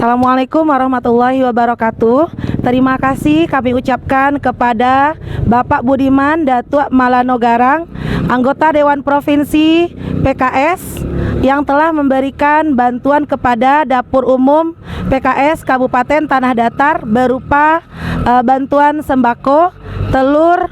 Assalamualaikum warahmatullahi wabarakatuh. Terima kasih kami ucapkan kepada Bapak Budiman Datuk Malano Garang, anggota Dewan Provinsi PKS yang telah memberikan bantuan kepada Dapur Umum PKS Kabupaten Tanah Datar berupa bantuan sembako, telur,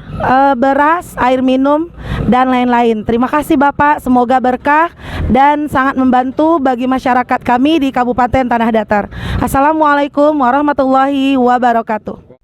beras, air minum, dan lain-lain. Terima kasih Bapak, semoga berkah dan sangat membantu bagi masyarakat kami di Kabupaten Tanah Datar. Assalamualaikum warahmatullahi wabarakatuh.